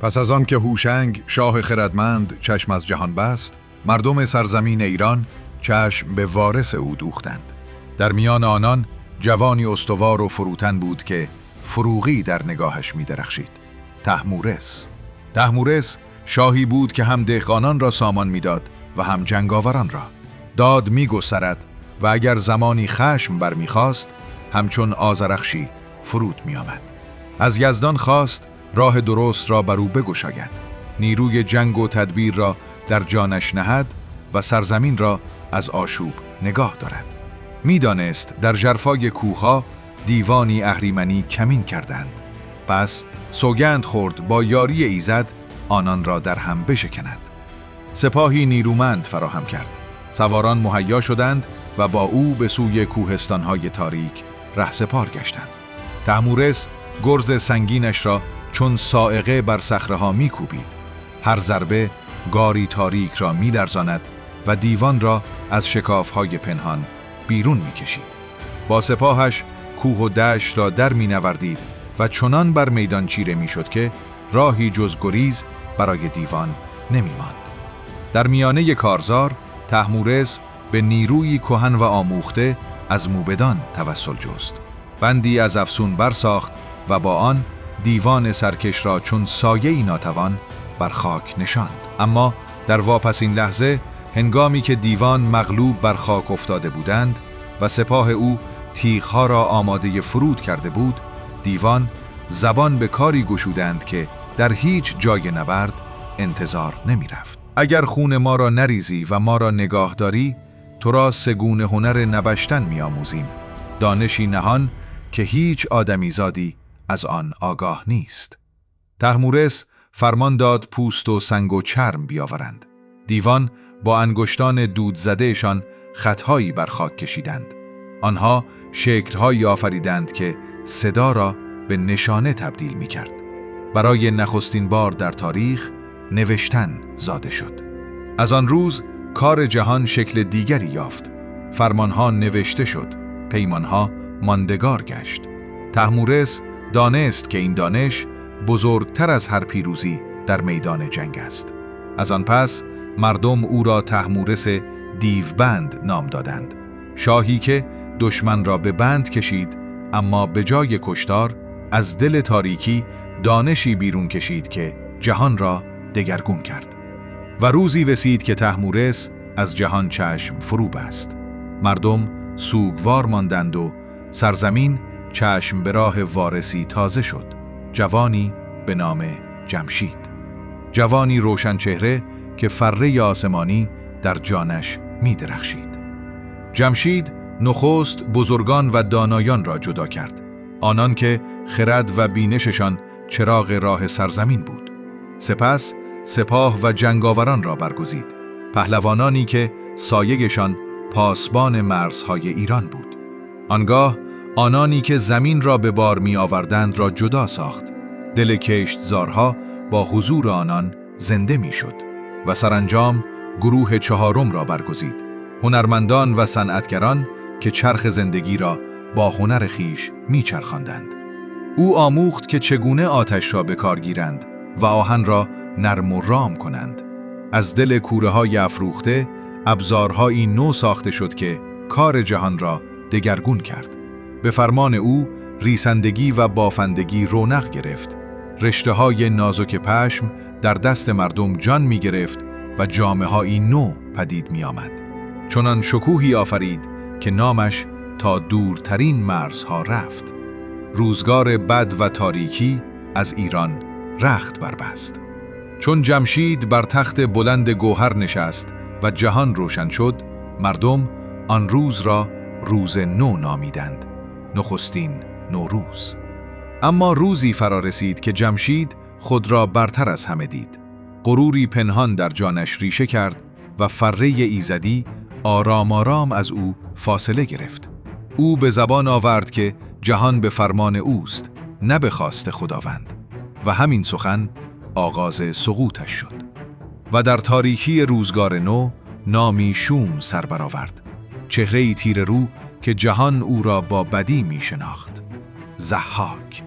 پس از آن که هوشنگ شاه خردمند چشم از جهان بست، مردم سرزمین ایران چشم به وارث او دوختند. در میان آنان جوانی استوار و فروتن بود که فروغی در نگاهش می درخشید. طهمورث. طهمورث شاهی بود که هم دهقانان را سامان میداد و هم جنگاوران را. داد می گسترد و اگر زمانی خشم برمیخواست همچون آذرخشی فرود می آمد. از یزدان خواست راه درست را بر او بگشاید، نیروی جنگ و تدبیر را در جانش نهد و سرزمین را از آشوب نگاه دارد. میدانست در ژرفای کوه‌ها دیوانی اهریمنی کمین کردند، پس سوگند خورد با یاری ایزد آنان را در هم بشکند. سپاهی نیرومند فراهم کرد، سواران مهیا شدند و با او به سوی کوهستان‌های تاریک رهسپار گشتند. طهمورث گرز سنگینش را چون صاعقه بر صخره‌ها می‌کوبید. هر ضربه گاری تاریک را می‌لرزاند و دیوان را از شکاف‌های پنهان بیرون می‌کشید. با سپاهش کوه و دشت را در می‌نوردید و چنان بر میدان چیره می‌شد که راهی جز گریز برای دیوان نمی‌ماند. در میانه کارزار طهمورث به نیروی کهن و آموخته از موبدان توسل جست. بندی از افسون برساخت و با آن دیوان سرکش را چون سایه‌ای ناتوان بر خاک نشاند. اما در واپسین لحظه، هنگامی که دیوان مغلوب بر خاک افتاده بودند و سپاه او تیغ‌ها را آماده فرود کرده بود، دیوان زبان به کاری گشودند که در هیچ جای نبرد انتظار نمی رفت. اگر خون ما را نریزی و ما را نگاه داری، تو را سگونه هنر نبشتن می آموزیم، دانشی نهان که هیچ آدمیزادی از آن آگاه نیست. طهمورث فرمان داد پوست و سنگ و چرم بیاورند. دیوان با انگشتان دود زدهشان خطهایی بر خاک کشیدند. آنها شکل‌هایی آفریدند که صدا را به نشانه تبدیل می کرد. برای نخستین بار در تاریخ نوشتن زاده شد. از آن روز کار جهان شکل دیگری یافت. فرمانها نوشته شد، پیمانها ماندگار گشت. طهمورث دانست که این دانش بزرگتر از هر پیروزی در میدان جنگ است. از آن پس مردم او را طهمورث دیوبند نام دادند. شاهی که دشمن را به بند کشید، اما به جای کشتار از دل تاریکی دانشی بیرون کشید که جهان را دگرگون کرد. و روزی رسید که طهمورث از جهان چشم فرو بست. مردم سوگوار ماندند و سرزمین چشم به راه وارثی تازه شد. جوانی به نام جمشید. جوانی روشن چهره که فره آسمانی در جانش می درخشید. جمشید نخست بزرگان و دانایان را جدا کرد، آنان که خرد و بینششان چراغ راه سرزمین بود. سپس سپاه و جنگاوران را برگزید، پهلوانانی که سایه‌شان پاسبان مرزهای ایران بود. آنگاه آنانی که زمین را به بار می آوردند را جدا ساخت. دل کشتزارها با حضور آنان زنده می شد و سرانجام گروه چهارم را برگزید، هنرمندان و صنعتگران که چرخ زندگی را با هنر خیش می چرخاندند. او آموخت که چگونه آتش را به کار گیرند و آهن را نرم و رام کنند. از دل کوره‌های افروخته ابزارهایی نو ساخته شد که کار جهان را دگرگون کرد. به فرمان او ریسندگی و بافندگی رونق گرفت. رشته‌های نازک پشم در دست مردم جان می گرفت و جامه‌هایی نو پدید می آمد. چنان شکوهی آفرید که نامش تا دورترین مرزها رفت. روزگار بد و تاریکی از ایران رخت بربست. چون جمشید بر تخت بلند گوهر نشست و جهان روشن شد، مردم آن روز را روز نو نامیدند، نخستین نوروز. اما روزی فرا رسید که جمشید خود را برتر از همه دید. غروری پنهان در جانش ریشه کرد و فره ایزدی آرام آرام از او فاصله گرفت. او به زبان آورد که جهان به فرمان اوست، نه به خواست خداوند، و همین سخن آغاز سقوطش شد. و در تاریکی روزگار نو نامی شوم سر برآورد، چهره‌ای تیره رو که جهان او را با بدی می شناخت. ضحاک.